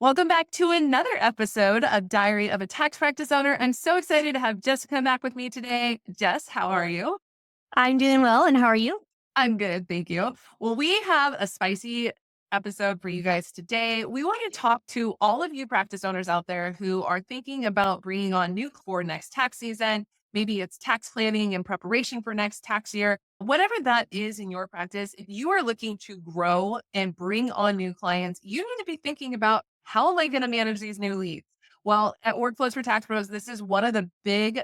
Welcome back to another episode of Diary of a Tax Practice Owner. I'm so excited to have Jessica back with me today. Jess, how are you? I'm doing well, and how are you? I'm good, thank you. Well, we have a spicy episode for you guys today. We want to talk to all of you practice owners out there who are thinking about bringing on new for next tax season. Maybe it's tax planning and preparation for next tax year. Whatever that is in your practice, if you are looking to grow and bring on new clients, you need to be thinking about how am I going to manage these new leads? Well, at Workflows for Tax Pros, this is one of the big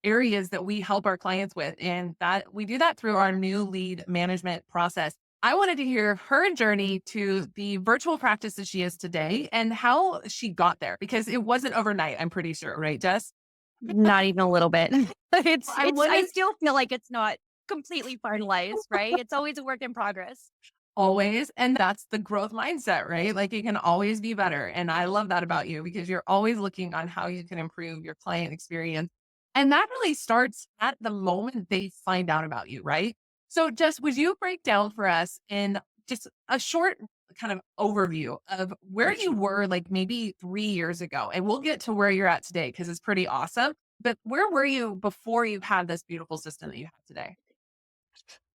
areas that we help our clients with, and that we do that through our new lead management process. I wanted to hear her journey to the virtual practice that she is today and how she got there because it wasn't overnight, I'm pretty sure, right, Jess? Not even a little bit. I I wanted still feel like it's not completely finalized, right? It's always a work in progress. always, and that's the growth mindset, right? Like it can always be better. And I love that about you because you're always looking on how you can improve your client experience. And that really starts at the moment they find out about you, right? So, Jess, would you break down for us in just a short kind of overview of where you were like maybe 3 years ago? And we'll get to where you're at today because it's pretty awesome. But where were you before you had this beautiful system that you have today?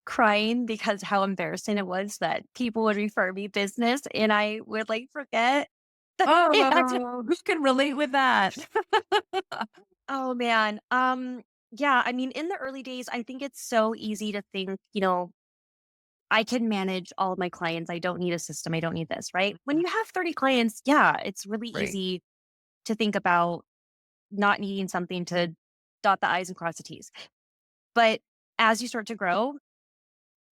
Crying because how embarrassing it was that people would refer me business and I would like forget that I had to. Oh, who can relate with that? Oh man. Yeah, I mean, in the early days, I think it's so easy to think, I can manage all of my clients. I don't need a system. I don't need this, right? When you have 30 clients, yeah, it's really Right. easy to think about not needing something to dot the I's and cross the T's. But as you start to grow,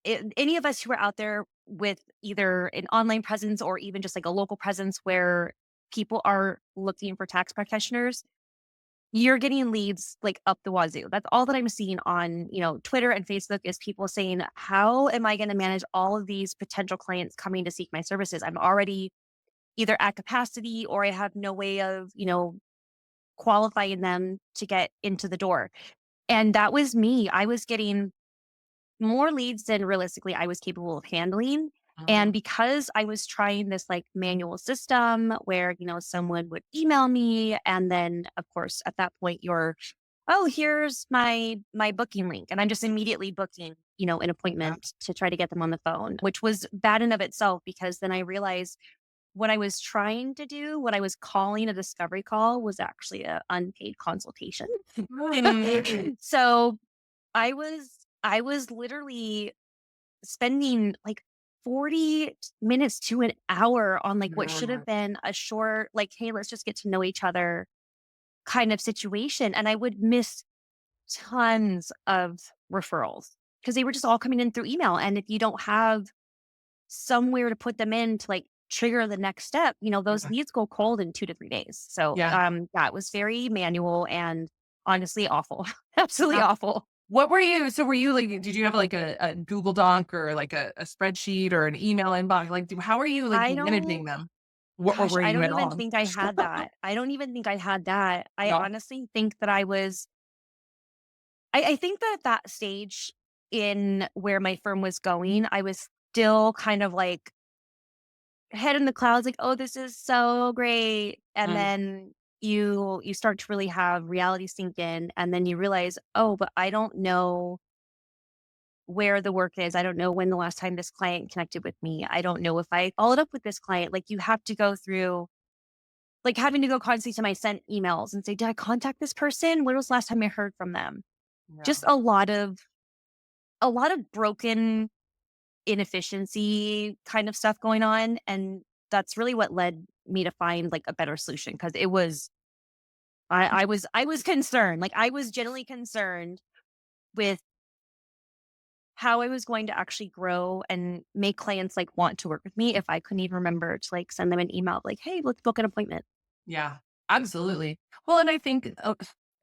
any of us who are out there with either an online presence or even just like a local presence where people are looking for tax practitioners, you're getting leads like up the wazoo. That's all that I'm seeing on, Twitter and Facebook is people saying, how am I going to manage all of these potential clients coming to seek my services? I'm already either at capacity or I have no way of, qualifying them to get into the door. And that was me. I was getting more leads than realistically I was capable of handling. And Mhm. because I was trying this like manual system where, someone would email me and then of course at that point you're, oh, here's my booking link. And I'm just immediately booking, an Yeah. appointment to try to get them on the phone, which was bad in of itself because then I realized what I was trying to do, what I was calling a discovery call was actually a unpaid consultation. Mm. So I was literally spending like 40 minutes to an hour on like what should Yeah. have been a short, like, hey, let's just get to know each other kind of situation. And I would miss tons of referrals because they were just all coming in through email. And if you don't have somewhere to put them in to like trigger the next step, those Yeah. leads go cold in 2 to 3 days. So Yeah. yeah, it was very manual and honestly awful. Absolutely Yeah. awful. What were you so were you like did you have like a Google Doc or like a spreadsheet or an email inbox? Like, how are you like I managing don't them? What or Gosh, were I you don't at even all? think I had that. I don't even think I had that. I No. honestly think that I think that at that stage in where my firm was going, I was still kind of like head in the clouds, like, oh, this is so great. And Mm. then you start to really have reality sink in and then you realize, oh, but I don't know where the work is. I don't know when the last time this client connected with me. I don't know if I followed up with this client. Like you have to go through like, having to go constantly to my sent emails and say, "Did I contact this person? When was the last time I heard from them?" Yeah. Just a lot of broken inefficiency kind of stuff going on, and that's really what led me to find, like, a better solution because it was I was concerned, like, I was genuinely concerned with how I was going to actually grow and make clients, like, want to work with me if I couldn't even remember to, like, send them an email, like, "Hey, let's book an appointment." Yeah. Absolutely. Well, and I think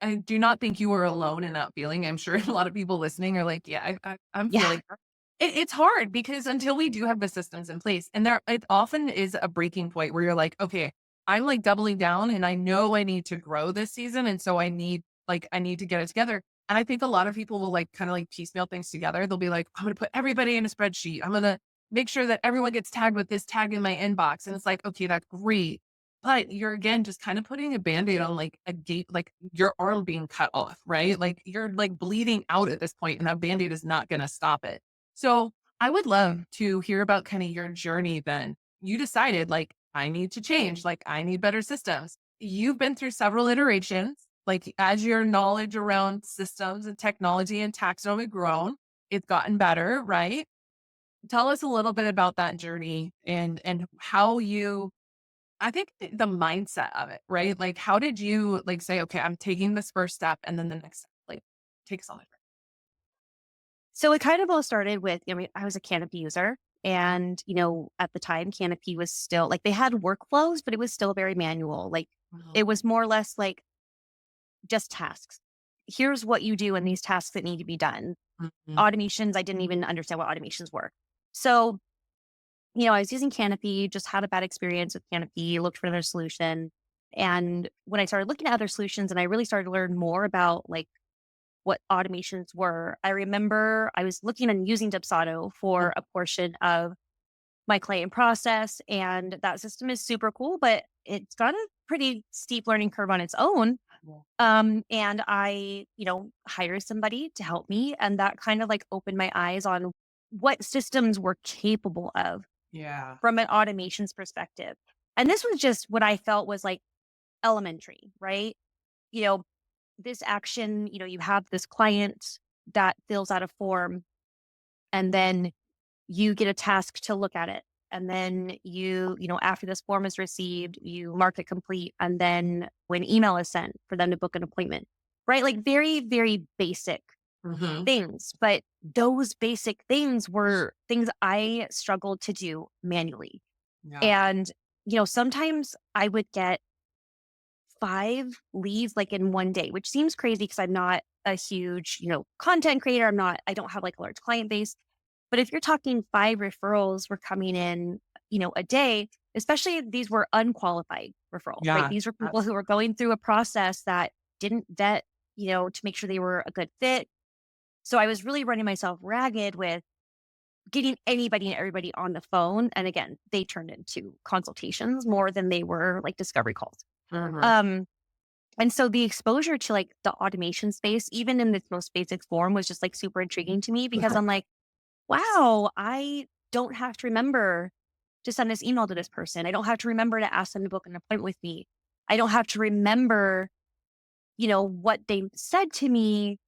I do not think you were alone in that feeling. I'm sure a lot of people listening are like, yeah, I'm Yeah. feeling that. It's hard because until we do have the systems in place, and there it often is a breaking point where you're like, okay, I'm like doubling down and I know I need to grow this season. And so I need to get it together. And I think a lot of people will like kind of like piecemeal things together. They'll be like, I'm gonna put everybody in a spreadsheet. I'm gonna make sure that everyone gets tagged with this tag in my inbox. And it's like, okay, that's great. but you're again just kind of putting a band-aid on like a gate, like your arm being cut off, right? Like you're like bleeding out at this point, and that band-aid is not going to stop it. So I would love to hear about kind of your journey then. You decided like, I need to change, like I need better systems. You've been through several iterations. Like as your knowledge around systems and technology and taxonomy grown, it's gotten better, right? Tell us a little bit about that journey and how you, I think the mindset of it, right? Like, how did you like say, okay, I'm taking this first step and then the next step, like take us on it. So it kind of all started with, I mean, I was a Canopy user. And, at the time, Canopy was still like they had workflows, but it was still very manual. Like Wow. it was more or less like just tasks. Here's what you do in these tasks that need to be done. Mhm. Automations, I didn't even understand what automations were. So, I was using Canopy, just had a bad experience with Canopy, looked for another solution. And when I started looking at other solutions and I really started to learn more about like what automations were, I remember I was looking and using Dubsado for a portion of my claim process. And that system is super cool, but it's got a pretty steep learning curve on its own. Mhm. And I, hired somebody to help me. And that kind of like opened my eyes on what systems were capable of Yeah. from an automations perspective. And this was just what I felt was like elementary, right? You know, this action, you have this client that fills out a form and then you get a task to look at it. And then after this form is received, you mark it complete. And then when email is sent for them to book an appointment, right? Like very, very basic Hmm. things. But those basic things were things I struggled to do manually. Yeah. And, sometimes I would get 5 leads like in one day, which seems crazy because I'm not a huge, content creator. I don't have like a large client base. But if you're talking 5 referrals were coming in, a day, especially if these were unqualified referrals, right? Yeah. These were people That's who were going through a process that didn't vet, to make sure they were a good fit. So I was really running myself ragged with getting anybody and everybody on the phone. And again, they turned into consultations more than they were like discovery calls. mhm. Um, and so the exposure to like the automation space, even in its most basic form, was just like super intriguing to me because I'm like, wow, I don't have to remember to send this email to this person. I don't have to remember to ask them to book an appointment with me. I don't have to remember, what they said to me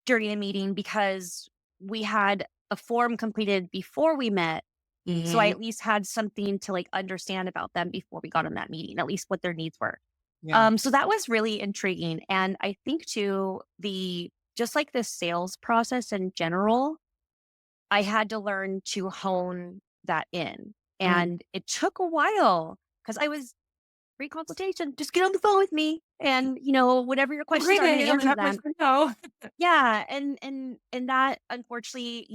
during a meeting because we had a form completed before we met. So I Mhm. at least had something to like understand about them before we got on that meeting, at least what their needs were. Yeah. So that was really intriguing. And I think too, just like the sales process in general, I had to learn to hone that in. Mm. And it took a while because I was free consultation. Just get on the phone with me and, whatever your questions Great. are, I'm going I to don't answer have much them. to know. Yeah. And that unfortunately,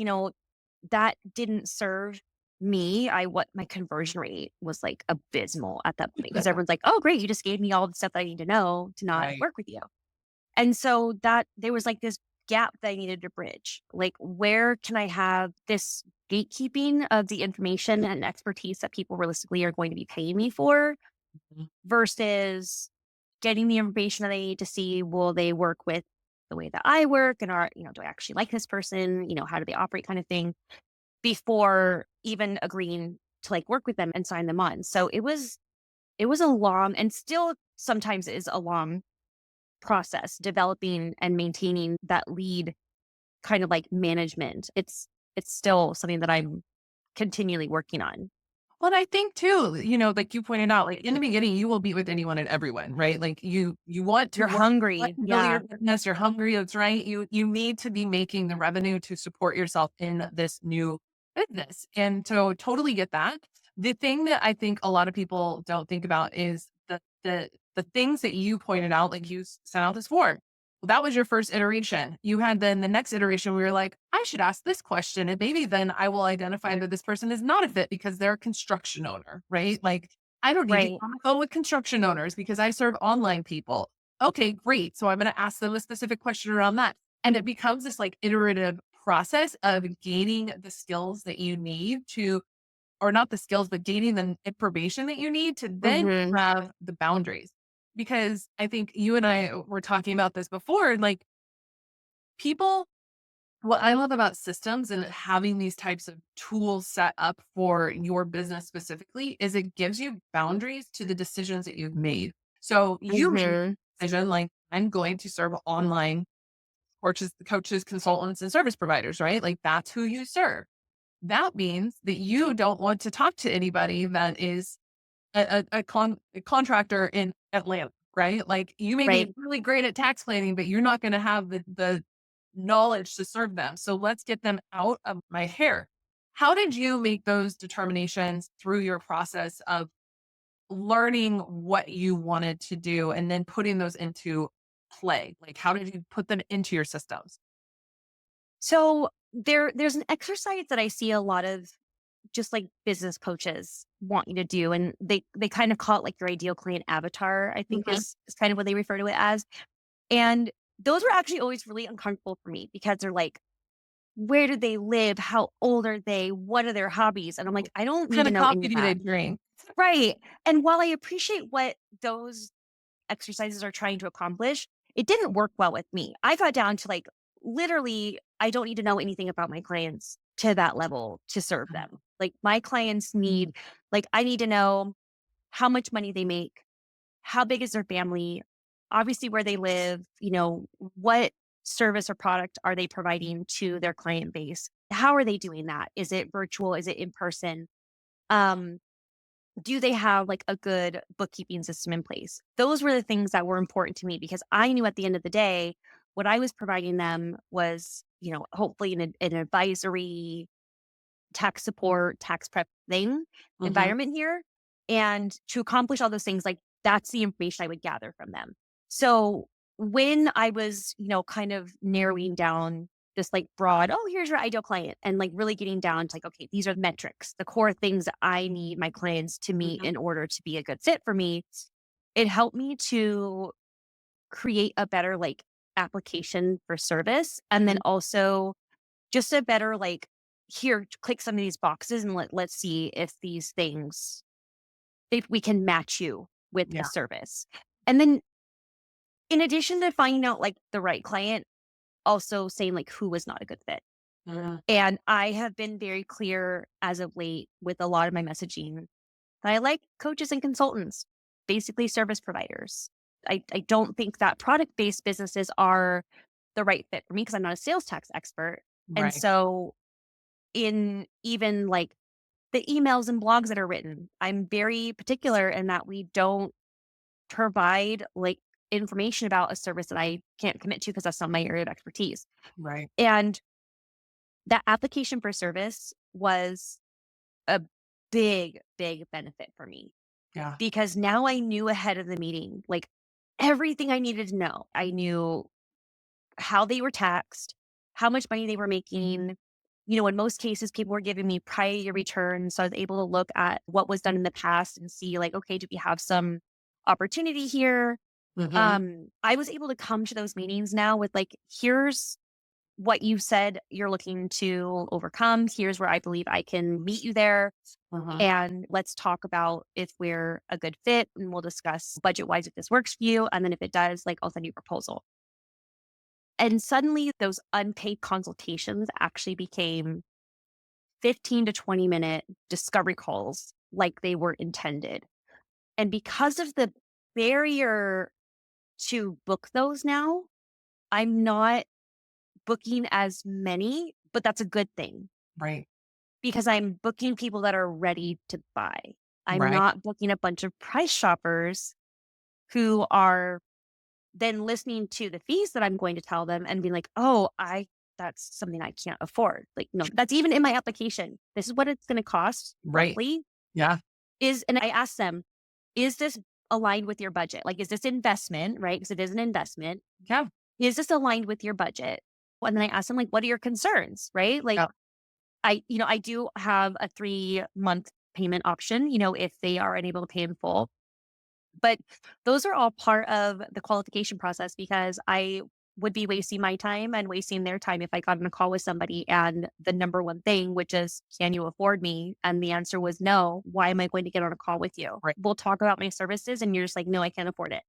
that didn't serve me. What my conversion rate was like abysmal at that point because everyone's like, oh, great. You just gave me all the stuff that I need to know to not Right. work with you. And so that there was like this gap that I needed to bridge. Like, where can I have this gatekeeping of the information and expertise that people realistically are going to be paying me for Mhm. versus getting the information that I need to see, will they work with the way that I work and do I actually like this person? How do they operate kind of thing before even agreeing to like work with them and sign them on. So it was a long and still sometimes is a long process developing and maintaining that lead kind of like management. It's still something that I'm continually working on. Well, and I think too, like you pointed out, like in the beginning, you will be with anyone and everyone, right? Like you want to You're work, want hungry. to build your Yeah. business, you're hungry, that's right. You need to be making the revenue to support yourself in this new business. And so totally get that. The thing that I think a lot of people don't think about is the things that you pointed out, like you sent out this form. Well, that was your first iteration. You had then the next iteration where you're like, I should ask this question. And maybe then I will identify that this person is not a fit because they're a construction owner, right? Like, I don't need to get Right. on the phone with construction owners because I serve online people. Okay, great. So I'm going to ask them a specific question around that. And it becomes this like iterative process of gaining the skills that you need to or not the skills, but gaining the information that you need to then Mhm. have the boundaries. Because I think you and I were talking about this before, like people, what I love about systems and having these types of tools set up for your business specifically is it gives you boundaries to the decisions that you've made. So you made a Mhm. decision like I'm going to serve online coaches, consultants, and service providers, right? Like that's who you serve. That means that you don't want to talk to anybody that is a contractor in Atlanta, right? Like you may Right. be really great at tax planning, but you're not going to have the knowledge to serve them. So let's get them out of my hair. How did you make those determinations through your process of learning what you wanted to do and then putting those into play? Like how did you put them into your systems? So there's an exercise that I see a lot of just like business coaches want you to do, and they kind of call it like your ideal client avatar, I think Mhm. is kind of what they refer to it as. And those were actually always really uncomfortable for me because they're like, where do they live? How old are they? What are their hobbies? And I'm like, I don't What need kind to of know any coffee of do they that. drink? Right. And while I appreciate what those exercises are trying to accomplish, it didn't work well with me. I got down to like literally, I don't need to know anything about my clients to that level to serve them. Like my clients Mhm. need, like, I need to know how much money they make, how big is their family, obviously where they live, what service or product are they providing to their client base? How are they doing that? Is it virtual? Is it in person? Um, do they have like a good bookkeeping system in place? Those were the things that were important to me because I knew at the end of the day, what I was providing them was, hopefully an advisory, tax support, tax prep thing Mhm. environment here. And to accomplish all those things, like that's the information I would gather from them. So when I was, kind of narrowing down this like broad, oh, here's your ideal client, and like really getting down to like, okay, these are the metrics, the core things that I need my clients to meet Mhm. in order to be a good fit for me. It helped me to create a better like application for service. And then Mhm. also just a better like, here, click some of these boxes and let's see if we can match you with a Yeah. service. And then in addition to finding out like the right client, also saying like who was not a good fit. Mhm. And I have been very clear as of late with a lot of my messaging that I like coaches and consultants, basically service providers. I don't think that product based businesses are the right fit for me because I'm not a sales tax expert. And Right. so in even like the emails and blogs that are written, I'm very particular in that we don't provide like information about a service that I can't commit to because that's not my area of expertise. Right. And that application for service was a big, big benefit for me Yeah. because now I knew ahead of the meeting, like everything I needed to know. I knew how they were taxed, how much money they were making. In most cases, people were giving me prior year returns. So I was able to look at what was done in the past and see, like, okay, do we have some opportunity here? Mhm. I was able to come to those meetings now with like, here's what you said you're looking to overcome. Here's where I believe I can meet you there. Mhm. And let's talk about if we're a good fit and we'll discuss budget wise if this works for you. And then if it does, like I'll send you a proposal. And suddenly those unpaid consultations actually became 15 to 20-minute discovery calls like they were intended. And because of the barrier to book those now, I'm not booking as many, but that's a good thing Right. because I'm booking people that are ready to buy. I'm Right. not booking a bunch of price shoppers who are then listening to the fees that I'm going to tell them and being like, "Oh, I that's something I can't afford." Like, no, that's even in my application. This is what it's gonna cost Right. roughly Yeah. and I asked them, "Is this aligned with your budget? Like, is this investment?" Right? Because it is an investment. Yeah. "Is this aligned with your budget?" And then I asked them, like, "What are your concerns?" Right? Like, Yeah. I do have a 3-month payment option, if they are unable to pay in full. But those are all part of the qualification process because I would be wasting my time and wasting their time if I got on a call with somebody and the number one thing, which is, can you afford me? And the answer was no. Why am I going to get on a call with you? Right. We'll talk about my services. And you're just like, no, I can't afford it.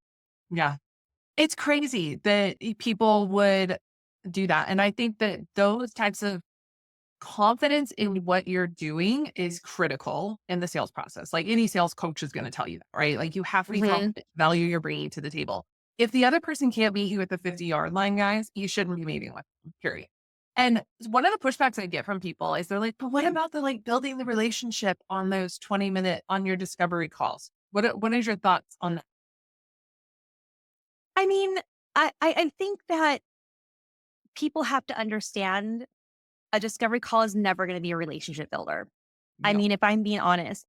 Yeah. It's crazy that people would do that. And I think that those types of confidence in what you're doing is critical in the sales process. Like any sales coach is going to tell you that, right? Like you have to be Hmm. confident, value you're bringing to the table. If the other person can't meet you at the 50-yard line, guys, you shouldn't be meeting with them, period. And one of the pushbacks I get from people is they're like, but what about the like building the relationship on those 20-minute on your discovery calls? What is your thoughts on that? I mean, I think that people have to understand a discovery call is never going to be a relationship builder. I No. mean, if I'm being honest,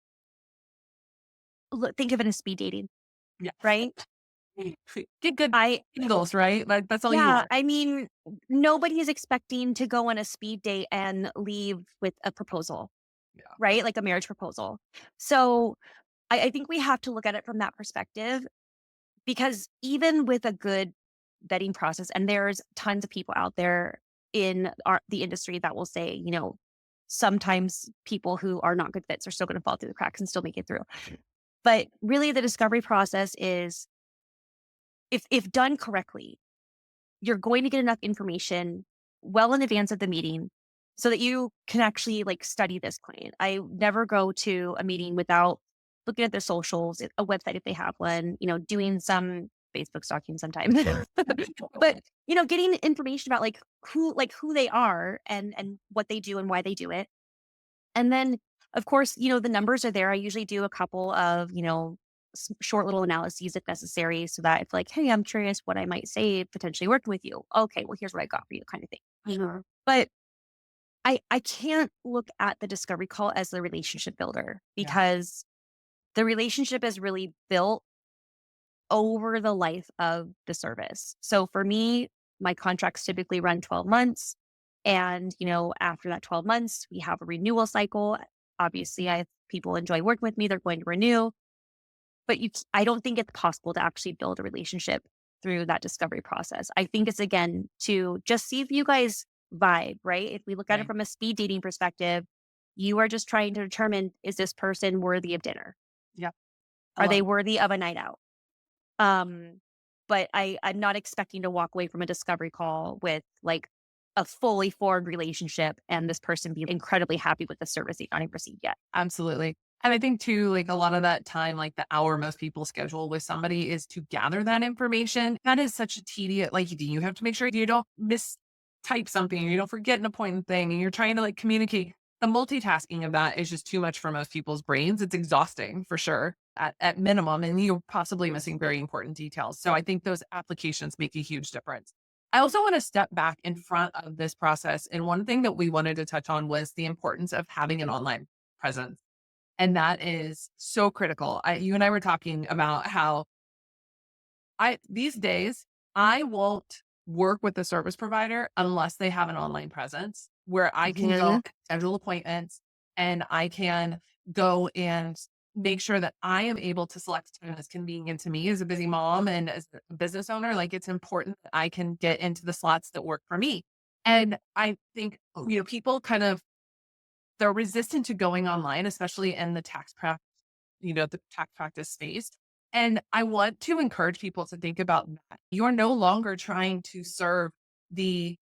look, think of it as speed dating, Yeah. right? Get good I angles, right? Like that's all you Yeah, want. I mean, nobody is expecting to go on a speed date and leave with a proposal, Yeah. right? Like a marriage proposal. So I think we have to look at it from that perspective because even with a good vetting process, and there's tons of people out there in the industry that will say, sometimes people who are not good fits are still going to fall through the cracks and still make it through. But really, the discovery process is, if done correctly, you're going to get enough information well in advance of the meeting so that you can actually like study this client. I never go to a meeting without looking at their socials, a website if they have one, doing some Facebook stalking sometimes. But, getting information about who they are and what they do and why they do it. And then, of course, the numbers are there. I usually do a couple of, short little analyses if necessary so that it's like, hey, I'm curious what I might say potentially worked with you. Okay, well, here's what I got for you, kind of thing. Sure. But I can't look at the discovery call as the relationship builder Yeah. because the relationship is really built over the life of the service. So for me, my contracts typically run 12 months. And, after that 12 months, we have a renewal cycle. Obviously, people enjoy working with me, they're going to renew. But I don't think it's possible to actually build a relationship through that discovery process. I think it's again to just see if you guys vibe, right? If we look at it Right. from a speed dating perspective, you are just trying to determine, is this person worthy of dinner? Yeah. I Are love they it. worthy of a night out? Um, but I'm not expecting to walk away from a discovery call with like a fully formed relationship and this person be incredibly happy with the service they've not even received yet. Absolutely. And I think too, like a lot of that time, like the hour most people schedule with somebody is to gather that information. That is such a tedious, like you have to make sure you don't mistype something, or you don't forget an important thing, and you're trying to like communicate. The multitasking of that is just too much for most people's brains. It's exhausting for sure at minimum, and you're possibly missing very important details. So I think those applications make a huge difference. I also want to step back in front of this process. And one thing that we wanted to touch on was the importance of having an online presence. And that is so critical. You and I were talking about how these days, I won't work with the service provider unless they have an online presence where I can go Mhm. and schedule appointments, and I can go and make sure that I am able to select time that's convenient to me as a busy mom and as a business owner. Like it's important that I can get into the slots that work for me. And I think, people kind of they're resistant to going online, especially in the the tax practice space. And I want to encourage people to think about that. You're no longer trying to serve the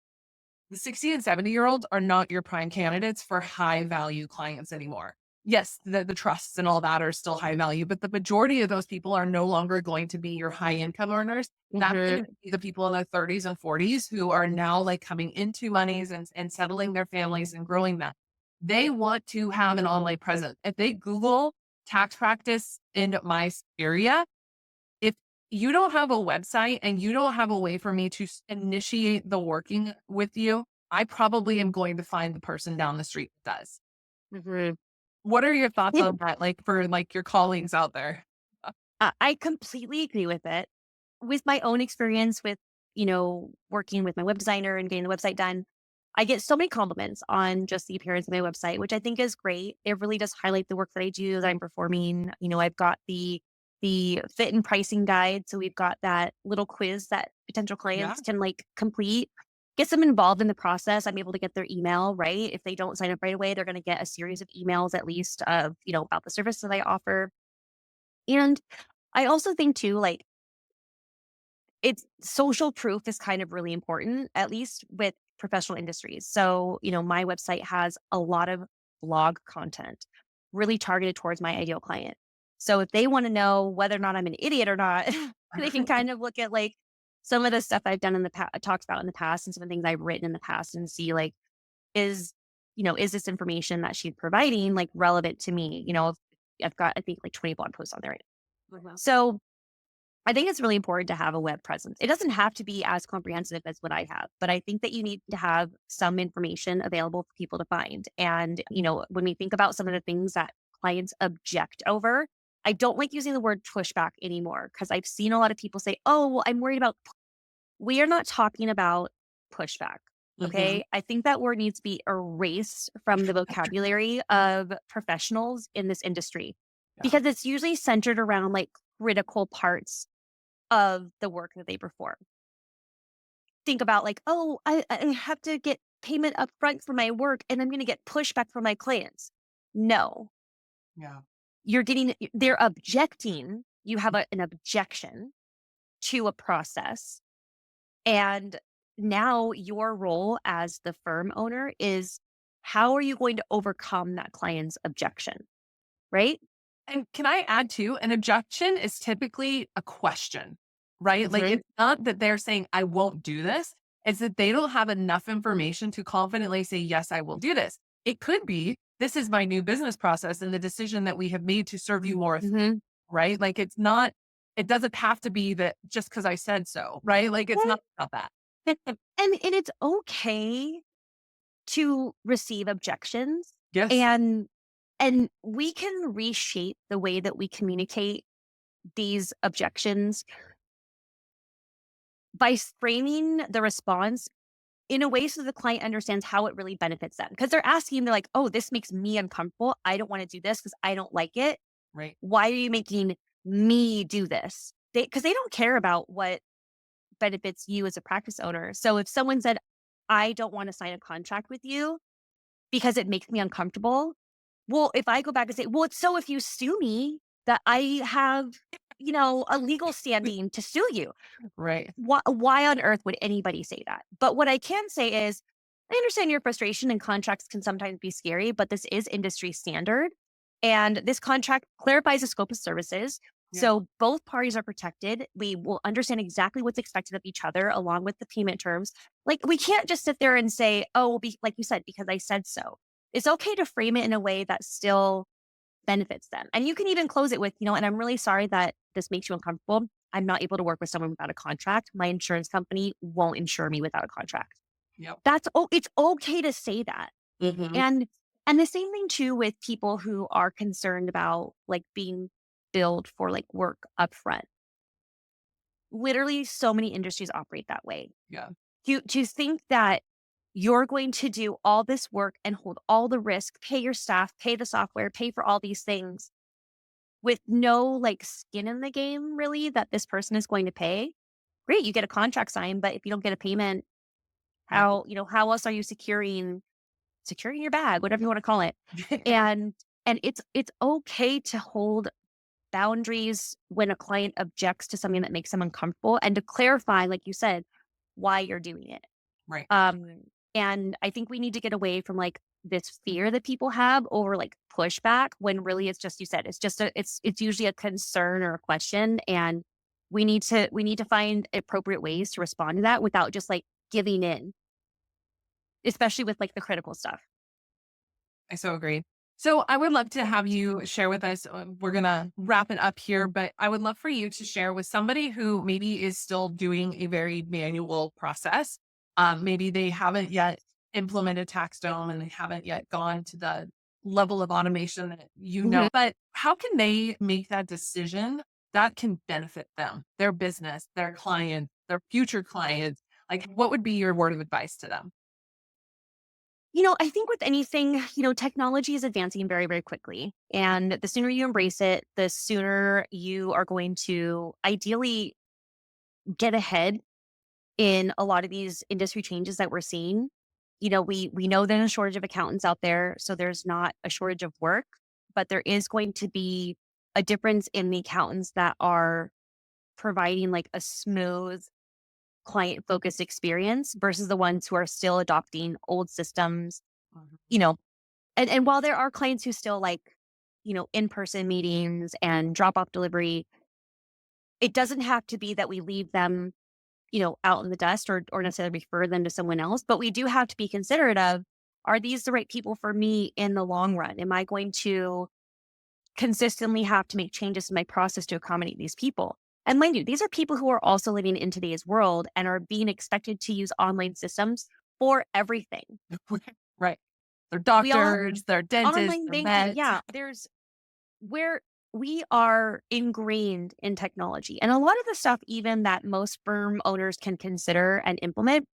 the 60 and 70-year-olds are not your prime candidates for high value clients anymore. Yes, the trusts and all that are still high value, but the majority of those people are no longer going to be your high income earners. That's going Mhm. to be the people in their 30s and 40s who are now like coming into monies and settling their families and growing them. They want to have an online presence. If they Google tax practice in my area, if you don't have a website and you don't have a way for me to initiate the working with you, I probably am going to find the person down the street that does. Mhm. What are your thoughts on that? Like for like your colleagues out there? I completely agree with it. With my own experience with, working with my web designer and getting the website done, I get so many compliments on just the appearance of my website, which I think is great. It really does highlight the work that I do, that I'm performing. I've got the the fit and pricing guide. So we've got that little quiz that potential Yeah. clients can like complete, gets them involved in the process. I'm able to get their email, right? If they don't sign up right away, they're going to get a series of emails at least of, about the service that I offer. And I also think too, like it's social proof is kind of really important, at least with professional industries. So, my website has a lot of blog content really targeted towards my ideal client. So if they want to know whether or not I'm an idiot or not, they can kind of look at like some of the stuff I've done in the past, talked about in the past, and some of the things I've written in the past, and see like, is, is this information that she's providing like relevant to me? I've got, I think, like 20 blog posts on there right now. Mhm. So I think it's really important to have a web presence. It doesn't have to be as comprehensive as what I have, but I think that you need to have some information available for people to find. And, when we think about some of the things that clients object over, I don't like using the word pushback anymore because I've seen a lot of people say, oh, well, I'm worried about, we are not talking about pushback. Mhm. Okay. I think that word needs to be erased from the vocabulary of professionals in this industry Yeah. because it's usually centered around like critical parts of the work that they perform. Think about like, oh, I have to get payment up front for my work and I'm going to get pushback from my clients. No, Yeah. they're objecting. You have an objection to a process. And now your role as the firm owner is how are you going to overcome that client's objection? Right? And can I add too, an objection is typically a question, right? Like Hmm. it's not that they're saying, I won't do this. It's that they don't have enough information to confidently say, yes, I will do this. It could be, this is my new business process and the decision that we have made to serve you more, Hmm. right? Like it's not, it doesn't have to be that just because I said so, right? Like it's not about that. And it's okay to receive objections, Yes. and and we can reshape the way that we communicate these objections by framing the response in a way so the client understands how it really benefits them because they're asking, they're like, oh, this makes me uncomfortable, I don't want to do this because I don't like it. Right. Why are you making me do this? Because they don't care about what benefits you as a practice owner. So if someone said, I don't want to sign a contract with you because it makes me uncomfortable. Well, if I go back and say, well, it's so if you sue me that I have, a legal standing to sue you. Right. Why on earth would anybody say that? But what I can say is, I understand your frustration and contracts can sometimes be scary, but this is industry standard. And this contract clarifies the scope of services. Yeah. So both parties are protected. We will understand exactly what's expected of each other along with the payment terms. Like we can't just sit there and say, oh, like you said, because I said so. It's okay to frame it in a way that still benefits them. And you can even close it with, and I'm really sorry that this makes you uncomfortable. I'm not able to work with someone without a contract. My insurance company won't insure me without a contract. Yep. It's okay to say that. Hmm. And the same thing too with people who are concerned about like being billed for like work upfront. Literally so many industries operate that way. Yeah. To think that you're going to do all this work and hold all the risk, pay your staff, pay the software, pay for all these things with no like skin in the game really that this person is going to pay. Great, you get a contract signed, but if you don't get a payment, Yeah. how else are you securing your bag, whatever you want to call it? And it's okay to hold boundaries when a client objects to something that makes them uncomfortable and to clarify, like you said, why you're doing it. Right. Um, and I think we need to get away from like this fear that people have over like pushback when really it's just, you said, it's usually a concern or a question. And we need to find appropriate ways to respond to that without just like giving in, especially with like the critical stuff. I so agree. So I would love to have you share with us. We're gonna wrap it up here, but I would love for you to share with somebody who maybe is still doing a very manual process. Maybe they haven't yet implemented TaxDome and they haven't yet gone to the level of automation that Mhm. But how can they make that decision that can benefit them, their business, their clients, their future clients? Like, what would be your word of advice to them? I think with anything, technology is advancing very, very quickly. And the sooner you embrace it, the sooner you are going to ideally get ahead in a lot of these industry changes that we're seeing. We know there's a shortage of accountants out there, so there's not a shortage of work, but there is going to be a difference in the accountants that are providing like a smooth client focused experience versus the ones who are still adopting old systems, Mhm. you know, and while there are clients who still like, in-person meetings and drop off delivery, it doesn't have to be that we leave them, out in the dust or necessarily refer them to someone else. But we do have to be considerate of, are these the right people for me in the long run? Am I going to consistently have to make changes to my process to accommodate these people? And mind you, these are people who are also living in today's world and are being expected to use online systems for everything. Right. They're We all doctors, they're dentists, online they're banking, vets. yeah, there's where we are ingrained in technology. And a lot of the stuff, even that most firm owners can consider and implement,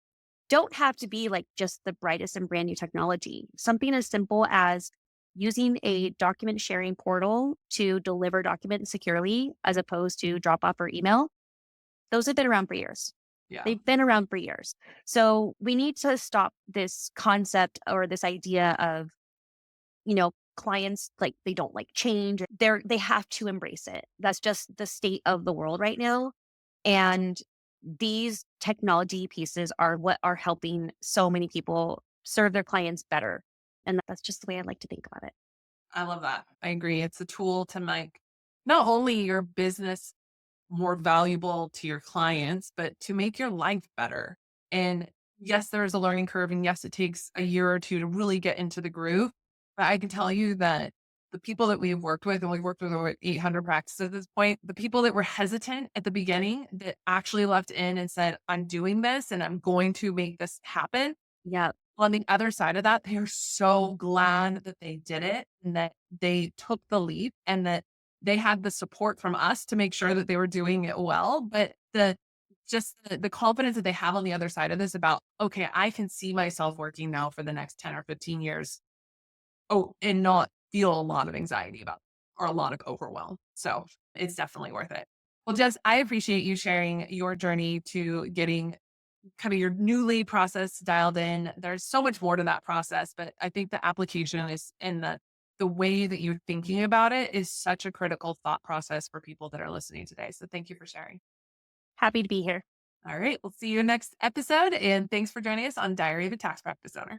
don't have to be like just the brightest and brand new technology. Something as simple as using a document sharing portal to deliver documents securely as opposed to drop off or email, those have been around for years. Yeah. They've been around for years. So we need to stop this concept or this idea of, clients like they don't like change. They have to embrace it. That's just the state of the world right now. And these technology pieces are what are helping so many people serve their clients better. And that's just the way I like to think about it. I love that. I agree. It's a tool to make not only your business more valuable to your clients, but to make your life better. And yes, there is a learning curve. And yes, it takes a year or two to really get into the groove. But I can tell you that the people that we've worked with, and we've worked with over 800 practices at this point, the people that were hesitant at the beginning that actually left in and said, I'm doing this and I'm going to make this happen, Yeah. on the other side of that, they are so glad that they did it and that they took the leap and that they had the support from us to make sure that they were doing it well. But the confidence that they have on the other side of this about, okay, I can see myself working now for the next 10 or 15 years. Oh, and not feel a lot of anxiety about or a lot of overwhelm. So it's definitely worth it. Well, Jess, I appreciate you sharing your journey to getting kind of your newly process dialed in. There's so much more to that process, but I think the application is and the way that you're thinking about it is such a critical thought process for people that are listening today. So thank you for sharing. Happy to be here. All right, we'll see you next episode. And thanks for joining us on Diary of a Tax Practice Owner.